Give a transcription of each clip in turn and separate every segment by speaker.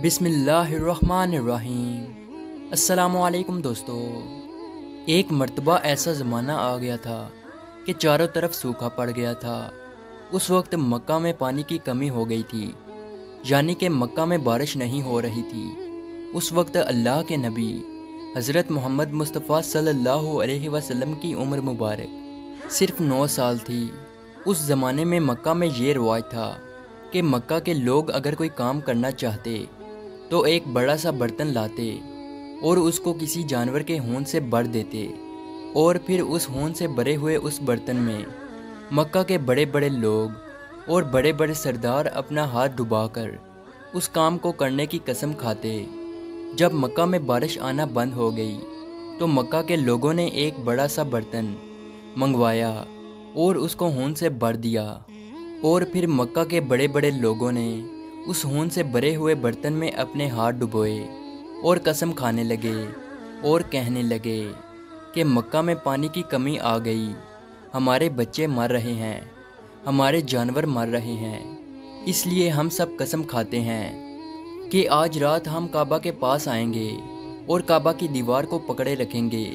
Speaker 1: بسم اللہ الرحمن الرحیم۔ السلام علیکم دوستو۔ ایک مرتبہ ایسا زمانہ آ گیا تھا کہ چاروں طرف سوکھا پڑ گیا تھا۔ اس وقت مکہ میں پانی کی کمی ہو گئی تھی، یعنی کہ مکہ میں بارش نہیں ہو رہی تھی۔ اس وقت اللہ کے نبی حضرت محمد مصطفیٰ صلی اللہ علیہ وسلم کی عمر مبارک صرف 9 سال تھی۔ اس زمانے میں مکہ میں یہ رواج تھا کہ مکہ کے لوگ اگر کوئی کام کرنا چاہتے تو ایک بڑا سا برتن لاتے اور اس کو کسی جانور کے ہون سے بھر دیتے، اور پھر اس ہون سے بھرے ہوئے اس برتن میں مکہ کے بڑے بڑے لوگ اور بڑے بڑے سردار اپنا ہاتھ ڈبا کر اس کام کو کرنے کی قسم کھاتے۔ جب مکہ میں بارش آنا بند ہو گئی تو مکہ کے لوگوں نے ایک بڑا سا برتن منگوایا اور اس کو ہون سے بھر دیا، اور پھر مکہ کے بڑے بڑے لوگوں نے اس ہون سے بھرے ہوئے برتن میں اپنے ہاتھ ڈبوئے اور قسم کھانے لگے اور کہنے لگے کہ مکہ میں پانی کی کمی آ گئی، ہمارے بچے مر رہے ہیں، ہمارے جانور مر رہے ہیں، اس لیے ہم سب قسم کھاتے ہیں کہ آج رات ہم کعبہ کے پاس آئیں گے اور کعبہ کی دیوار کو پکڑے رکھیں گے،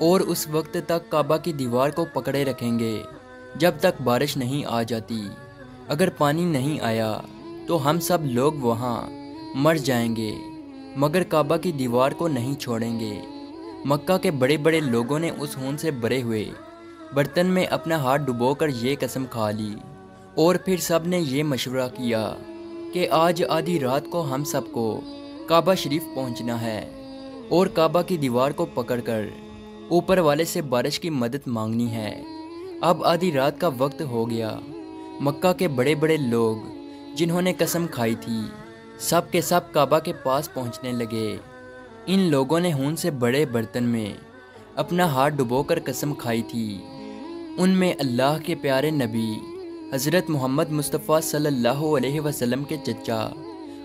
Speaker 1: اور اس وقت تک کعبہ کی دیوار کو پکڑے رکھیں گے جب تک بارش نہیں آ جاتی۔ اگر پانی نہیں آیا تو ہم سب لوگ وہاں مر جائیں گے، مگر کعبہ کی دیوار کو نہیں چھوڑیں گے۔ مکہ کے بڑے بڑے لوگوں نے اس ہون سے بھرے ہوئے برتن میں اپنا ہاتھ ڈبو کر یہ قسم کھا لی، اور پھر سب نے یہ مشورہ کیا کہ آج آدھی رات کو ہم سب کو کعبہ شریف پہنچنا ہے اور کعبہ کی دیوار کو پکڑ کر اوپر والے سے بارش کی مدد مانگنی ہے۔ اب آدھی رات کا وقت ہو گیا۔ مکہ کے بڑے بڑے لوگ جنہوں نے قسم کھائی تھی سب کے سب کعبہ کے پاس پہنچنے لگے۔ ان لوگوں نے ہون سے بڑے برتن میں اپنا ہاتھ ڈبو کر قسم کھائی تھی۔ ان میں اللہ کے پیارے نبی حضرت محمد مصطفیٰ صلی اللہ علیہ وسلم کے چچا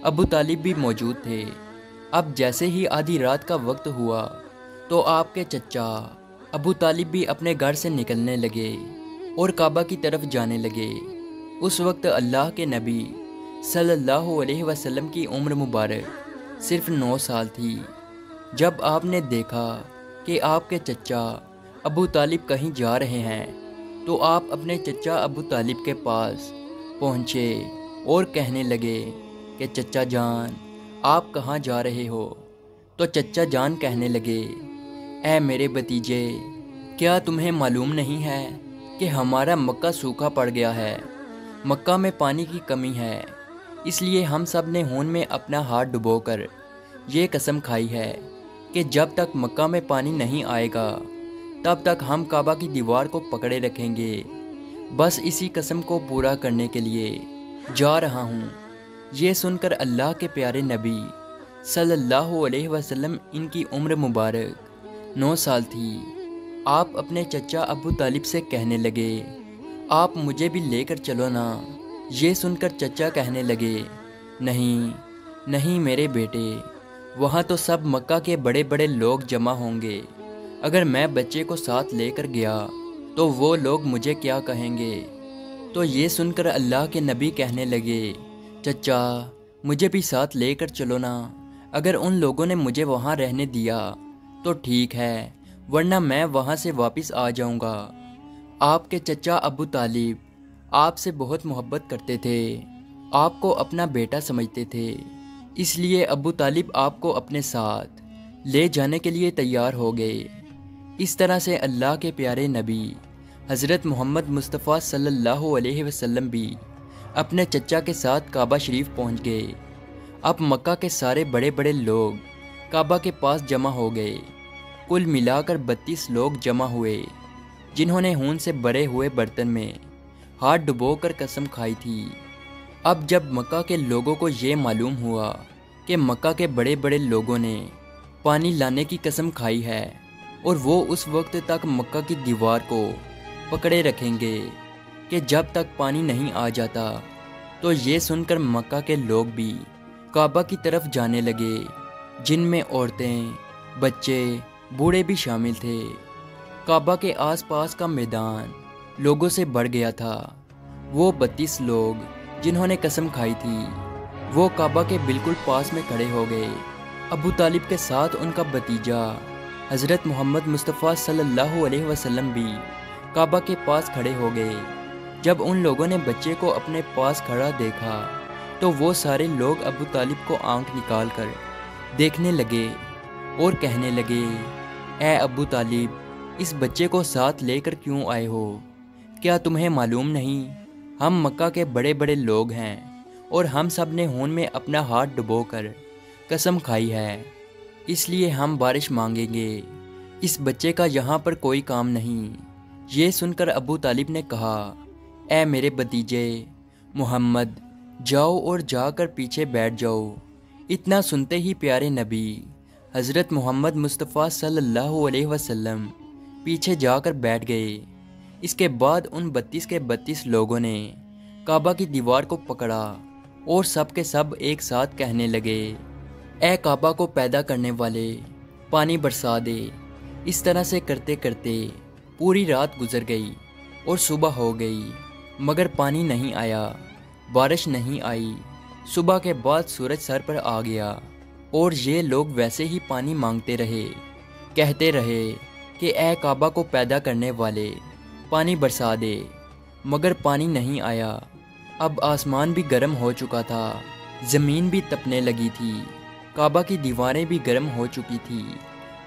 Speaker 1: ابو طالب بھی موجود تھے۔ اب جیسے ہی آدھی رات کا وقت ہوا تو آپ کے چچا ابو طالب بھی اپنے گھر سے نکلنے لگے اور کعبہ کی طرف جانے لگے۔ اس وقت اللہ کے نبی صلی اللہ علیہ وسلم کی عمر مبارک صرف 9 سال تھی۔ جب آپ نے دیکھا کہ آپ کے چچا ابو طالب کہیں جا رہے ہیں تو آپ اپنے چچا ابو طالب کے پاس پہنچے اور کہنے لگے کہ چچا جان آپ کہاں جا رہے ہو؟ تو چچا جان کہنے لگے اے میرے بھتیجے، کیا تمہیں معلوم نہیں ہے کہ ہمارا مکہ سوکھا پڑ گیا ہے، مکہ میں پانی کی کمی ہے، اس لیے ہم سب نے ہون میں اپنا ہاتھ ڈبو کر یہ قسم کھائی ہے کہ جب تک مکہ میں پانی نہیں آئے گا تب تک ہم کعبہ کی دیوار کو پکڑے رکھیں گے۔ بس اسی قسم کو پورا کرنے کے لیے جا رہا ہوں۔ یہ سن کر اللہ کے پیارے نبی صلی اللہ علیہ وسلم، ان کی عمر مبارک 9 سال تھی، آپ اپنے چچا ابو طالب سے کہنے لگے آپ مجھے بھی لے کر چلو نا۔ یہ سن کر چچا کہنے لگے نہیں نہیں میرے بیٹے، وہاں تو سب مکہ کے بڑے بڑے لوگ جمع ہوں گے، اگر میں بچے کو ساتھ لے کر گیا تو وہ لوگ مجھے کیا کہیں گے؟ تو یہ سن کر اللہ کے نبی کہنے لگے چچا مجھے بھی ساتھ لے کر چلو نا، اگر ان لوگوں نے مجھے وہاں رہنے دیا تو ٹھیک ہے، ورنہ میں وہاں سے واپس آ جاؤں گا۔ آپ کے چچا ابو طالب آپ سے بہت محبت کرتے تھے، آپ کو اپنا بیٹا سمجھتے تھے، اس لیے ابو طالب آپ کو اپنے ساتھ لے جانے کے لیے تیار ہو گئے۔ اس طرح سے اللہ کے پیارے نبی حضرت محمد مصطفیٰ صلی اللہ علیہ وسلم بھی اپنے چچا کے ساتھ کعبہ شریف پہنچ گئے۔ اب مکہ کے سارے بڑے بڑے لوگ کعبہ کے پاس جمع ہو گئے۔ کل ملا کر 32 لوگ جمع ہوئے جنہوں نے ہون سے بھرے ہوئے برتن میں ہاتھ ڈبو کر قسم کھائی تھی۔ اب جب مکہ کے لوگوں کو یہ معلوم ہوا کہ مکہ کے بڑے بڑے لوگوں نے پانی لانے کی قسم کھائی ہے اور وہ اس وقت تک مکہ کی دیوار کو پکڑے رکھیں گے کہ جب تک پانی نہیں آ جاتا، تو یہ سن کر مکہ کے لوگ بھی کعبہ کی طرف جانے لگے، جن میں عورتیں، بچے، بوڑھے بھی شامل تھے۔ کعبہ کے آس پاس کا میدان لوگوں سے بھر گیا تھا۔ وہ 32 لوگ جنہوں نے قسم کھائی تھی وہ کعبہ کے بالکل پاس میں کھڑے ہو گئے۔ ابو طالب کے ساتھ ان کا بھتیجا حضرت محمد مصطفیٰ صلی اللہ علیہ وسلم بھی کعبہ کے پاس کھڑے ہو گئے۔ جب ان لوگوں نے بچے کو اپنے پاس کھڑا دیکھا تو وہ سارے لوگ ابو طالب کو آنکھ نکال کر دیکھنے لگے اور کہنے لگے، اے ابو طالب، اس بچے کو ساتھ لے کر کیوں آئے ہو؟ کیا تمہیں معلوم نہیں ہم مکہ کے بڑے بڑے لوگ ہیں اور ہم سب نے خون میں اپنا ہاتھ ڈبو کر قسم کھائی ہے، اس لیے ہم بارش مانگیں گے، اس بچے کا یہاں پر کوئی کام نہیں۔ یہ سن کر ابو طالب نے کہا، اے میرے بھتیجے محمد، جاؤ اور جا کر پیچھے بیٹھ جاؤ۔ اتنا سنتے ہی پیارے نبی حضرت محمد مصطفیٰ صلی اللہ علیہ وسلم پیچھے جا کر بیٹھ گئے۔ اس کے بعد ان 32 کے 32 لوگوں نے کعبہ کی دیوار کو پکڑا اور سب کے سب ایک ساتھ کہنے لگے، اے کعبہ کو پیدا کرنے والے، پانی برسا دے۔ اس طرح سے کرتے کرتے پوری رات گزر گئی اور صبح ہو گئی، مگر پانی نہیں آیا، بارش نہیں آئی۔ صبح کے بعد سورج سر پر آ گیا اور یہ لوگ ویسے ہی پانی مانگتے رہے، کہتے رہے کہ اے کعبہ کو پیدا کرنے والے، پانی برسا دے، مگر پانی نہیں آیا۔ اب آسمان بھی گرم ہو چکا تھا، زمین بھی تپنے لگی تھی، کعبہ کی دیواریں بھی گرم ہو چکی تھی،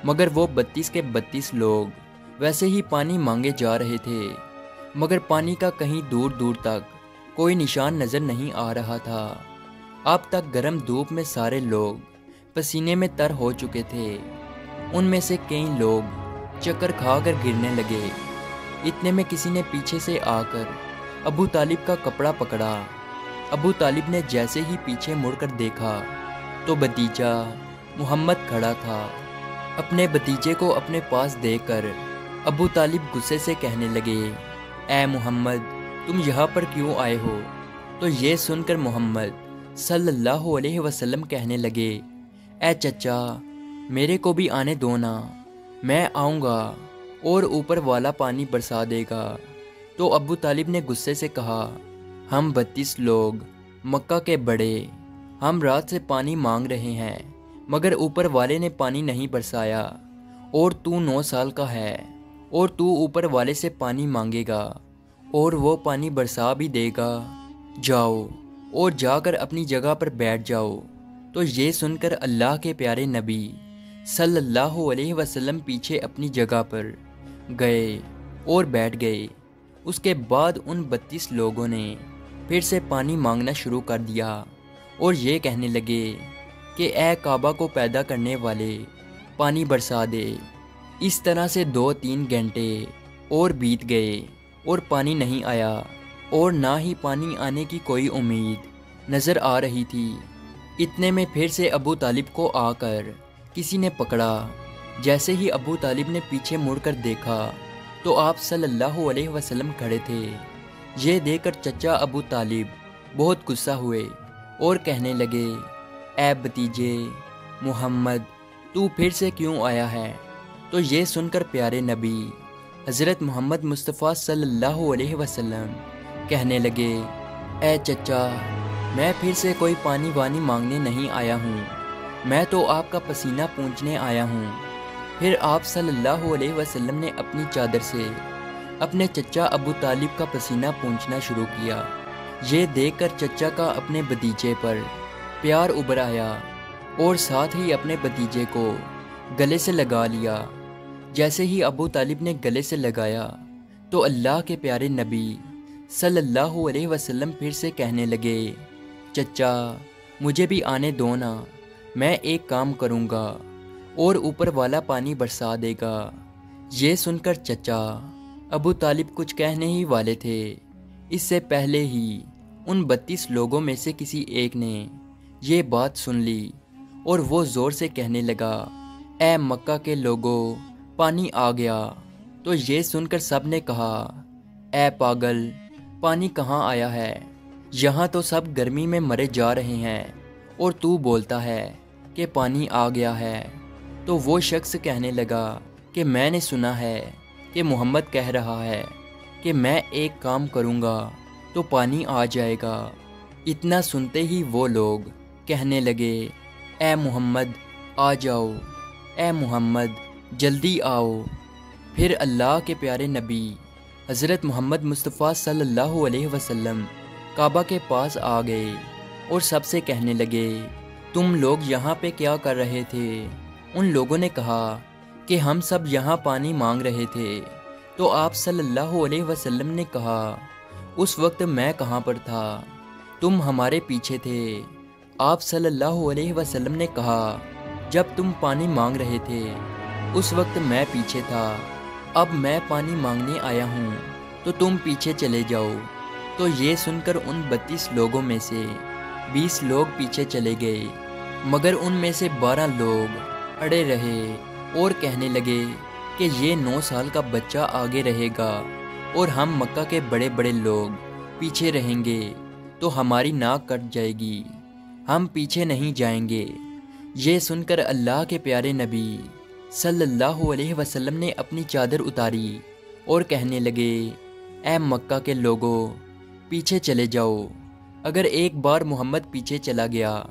Speaker 1: مگر وہ 32 کے 32 لوگ ویسے ہی پانی مانگے جا رہے تھے، مگر پانی کا کہیں دور دور تک کوئی نشان نظر نہیں آ رہا تھا۔ اب تک گرم دھوپ میں سارے لوگ پسینے میں تر ہو چکے تھے، ان میں سے کئی لوگ چکر کھا کر گرنے لگے۔ اتنے میں کسی نے پیچھے سے آ کر ابو طالب کا کپڑا پکڑا۔ ابو طالب نے جیسے ہی پیچھے مڑ کر دیکھا تو بھتیجا محمد کھڑا تھا۔ اپنے بھتیجے کو اپنے پاس دیکھ کر ابو طالب غصے سے کہنے لگے، اے محمد، تم یہاں پر کیوں آئے ہو؟ تو یہ سن کر محمد صلی اللہ علیہ وسلم کہنے لگے، اے چچا، میرے کو بھی آنے دو نا، میں آؤں گا اور اوپر والا پانی برسا دے گا۔ تو ابو طالب نے غصے سے کہا، ہم 32 لوگ مکہ کے بڑے، ہم رات سے پانی مانگ رہے ہیں، مگر اوپر والے نے پانی نہیں برسایا، اور تو 9 سال کا ہے اور تو اوپر والے سے پانی مانگے گا اور وہ پانی برسا بھی دے گا، جاؤ اور جا کر اپنی جگہ پر بیٹھ جاؤ۔ تو یہ سن کر اللہ کے پیارے نبی صلی اللہ علیہ وسلم پیچھے اپنی جگہ پر گئے اور بیٹھ گئے۔ اس کے بعد ان 32 لوگوں نے پھر سے پانی مانگنا شروع کر دیا اور یہ کہنے لگے کہ اے کعبہ کو پیدا کرنے والے، پانی برسا دے۔ اس طرح سے 2-3 گھنٹے اور بیت گئے اور پانی نہیں آیا، اور نہ ہی پانی آنے کی کوئی امید نظر آ رہی تھی۔ اتنے میں پھر سے ابو طالب کو آ کر کسی نے پکڑا۔ جیسے ہی ابو طالب نے پیچھے مڑ کر دیکھا تو آپ صلی اللہ علیہ وسلم کھڑے تھے۔ یہ دیکھ کر چچا ابو طالب بہت غصہ ہوئے اور کہنے لگے، اے بھتیجے محمد، تو پھر سے کیوں آیا ہے؟ تو یہ سن کر پیارے نبی حضرت محمد مصطفیٰ صلی اللہ علیہ وسلم کہنے لگے، اے چچا، میں پھر سے کوئی پانی وانی مانگنے نہیں آیا ہوں، میں تو آپ کا پسینہ پونچھنے آیا ہوں۔ پھر آپ صلی اللہ علیہ وسلم نے اپنی چادر سے اپنے چچا ابو طالب کا پسینہ پونچھنا شروع کیا۔ یہ دیکھ کر چچا کا اپنے بھتیجے پر پیار ابھر آیا اور ساتھ ہی اپنے بھتیجے کو گلے سے لگا لیا۔ جیسے ہی ابو طالب نے گلے سے لگایا تو اللہ کے پیارے نبی صلی اللہ علیہ وسلم پھر سے کہنے لگے، چچا، مجھے بھی آنے دو نا، میں ایک کام کروں گا اور اوپر والا پانی برسا دے گا۔ یہ سن کر چچا ابو طالب کچھ کہنے ہی والے تھے، اس سے پہلے ہی ان 32 لوگوں میں سے کسی ایک نے یہ بات سن لی اور وہ زور سے کہنے لگا، اے مکہ کے لوگوں، پانی آ گیا۔ تو یہ سن کر سب نے کہا، اے پاگل، پانی کہاں آیا ہے؟ یہاں تو سب گرمی میں مرے جا رہے ہیں اور تو بولتا ہے کہ پانی آ گیا ہے۔ تو وہ شخص کہنے لگا کہ میں نے سنا ہے کہ محمد کہہ رہا ہے کہ میں ایک کام کروں گا تو پانی آ جائے گا۔ اتنا سنتے ہی وہ لوگ کہنے لگے اے محمد آ جاؤ، اے محمد جلدی آؤ۔ پھر اللہ کے پیارے نبی حضرت محمد مصطفیٰ صلی اللہ علیہ وسلم کعبہ کے پاس آ گئے اور سب سے کہنے لگے تم لوگ یہاں پہ کیا کر رہے تھے؟ ان لوگوں نے کہا کہ ہم سب یہاں پانی مانگ رہے تھے۔ تو آپ صلی اللہ علیہ وسلم نے کہا اس وقت میں کہاں پر تھا؟ تم ہمارے پیچھے تھے۔ آپ صلی اللہ علیہ وسلم نے کہا جب تم پانی مانگ رہے تھے اس وقت میں پیچھے تھا، اب میں پانی مانگنے آیا ہوں تو تم پیچھے چلے جاؤ۔ تو یہ سن کر ان 32 لوگوں میں سے 20 لوگ پیچھے چلے گئے، مگر ان میں سے 12 لوگ اڑے رہے اور کہنے لگے کہ یہ 9 سال کا بچہ آگے رہے گا اور ہم مکہ کے بڑے بڑے لوگ پیچھے رہیں گے تو ہماری ناک کٹ جائے گی، ہم پیچھے نہیں جائیں گے۔ یہ سن کر اللہ کے پیارے نبی صلی اللہ علیہ وسلم نے اپنی چادر اتاری اور کہنے لگے اے مکہ کے لوگوں پیچھے چلے جاؤ، اگر ایک بار محمد پیچھے چلا گیا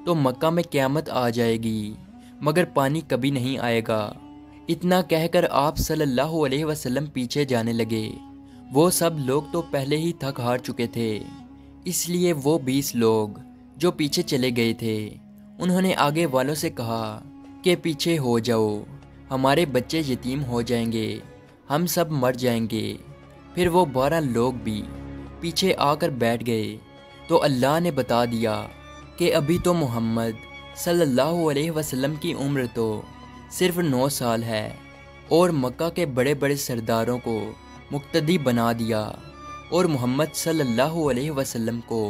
Speaker 1: تو مکہ میں قیامت آ جائے گی، مگر پانی کبھی نہیں آئے گا۔ اتنا کہہ کر آپ صلی اللہ علیہ وسلم پیچھے جانے لگے۔ وہ سب لوگ تو پہلے ہی تھک ہار چکے تھے، اس لیے وہ 20 لوگ جو پیچھے چلے گئے تھے انہوں نے آگے والوں سے کہا کہ پیچھے ہو جاؤ، ہمارے بچے یتیم ہو جائیں گے، ہم سب مر جائیں گے۔ پھر وہ 12 لوگ بھی پیچھے آ کر بیٹھ گئے تو اللہ نے بتا دیا کہ ابھی تو محمد صلی اللہ علیہ وسلم کی عمر تو صرف 9 سال ہے، اور مکہ کے بڑے بڑے سرداروں کو مقتدی بنا دیا اور محمد صلی اللہ علیہ وسلم کو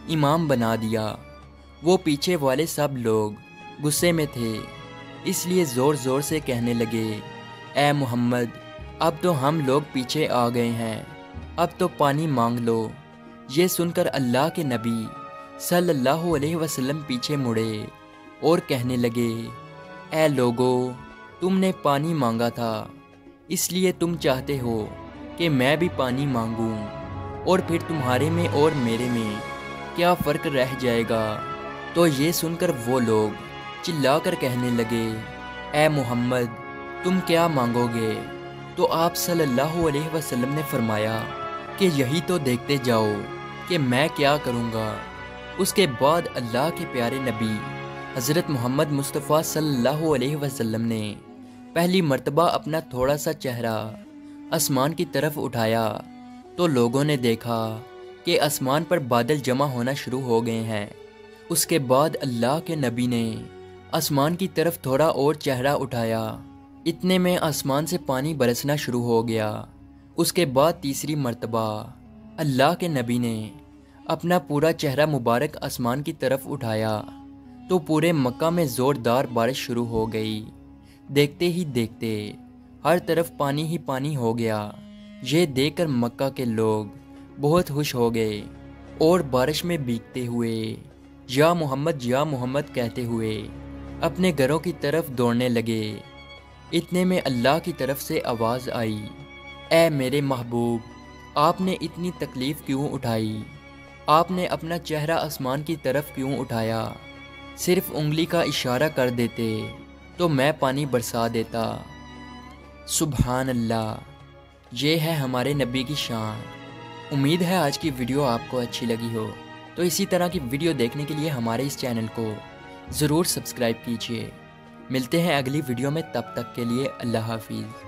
Speaker 1: امام بنا دیا۔ وہ پیچھے والے سب لوگ غصے میں تھے، اس لیے زور زور سے کہنے لگے اے محمد اب تو ہم لوگ پیچھے آ گئے ہیں، اب تو پانی مانگ لو۔ یہ سن کر اللہ کے نبی صلی اللہ علیہ وسلم پیچھے مڑے اور کہنے لگے اے لوگو تم نے پانی مانگا تھا، اس لیے تم چاہتے ہو کہ میں بھی پانی مانگوں، اور پھر تمہارے میں اور میرے میں کیا فرق رہ جائے گا؟ تو یہ سن کر وہ لوگ چلا کر کہنے لگے اے محمد تم کیا مانگو گے؟ تو آپ صلی اللہ علیہ وسلم نے فرمایا کہ یہی تو دیکھتے جاؤ کہ میں کیا کروں گا۔ اس کے بعد اللہ کے پیارے نبی حضرت محمد مصطفیٰ صلی اللہ علیہ وسلم نے پہلی مرتبہ اپنا تھوڑا سا چہرہ آسمان کی طرف اٹھایا تو لوگوں نے دیکھا کہ آسمان پر بادل جمع ہونا شروع ہو گئے ہیں۔ اس کے بعد اللہ کے نبی نے آسمان کی طرف تھوڑا اور چہرہ اٹھایا، اتنے میں آسمان سے پانی برسنا شروع ہو گیا۔ اس کے بعد تیسری مرتبہ اللہ کے نبی نے اپنا پورا چہرہ مبارک آسمان کی طرف اٹھایا تو پورے مکہ میں زوردار بارش شروع ہو گئی۔ دیکھتے ہی دیکھتے ہر طرف پانی ہی پانی ہو گیا۔ یہ دیکھ کر مکہ کے لوگ بہت خوش ہو گئے اور بارش میں بھیگتے ہوئے یا محمد کہتے ہوئے اپنے گھروں کی طرف دوڑنے لگے۔ اتنے میں اللہ کی طرف سے آواز آئی اے میرے محبوب آپ نے اتنی تکلیف کیوں اٹھائی؟ آپ نے اپنا چہرہ آسمان کی طرف کیوں اٹھایا؟ صرف انگلی کا اشارہ کر دیتے تو میں پانی برسا دیتا۔ سبحان اللہ، یہ ہے ہمارے نبی کی شان۔ امید ہے آج کی ویڈیو آپ کو اچھی لگی ہو، تو اسی طرح کی ویڈیو دیکھنے کے لیے ہمارے اس چینل کو ضرور سبسکرائب کیجیے۔ ملتے ہیں اگلی ویڈیو میں، تب تک کے لیے اللہ حافظ۔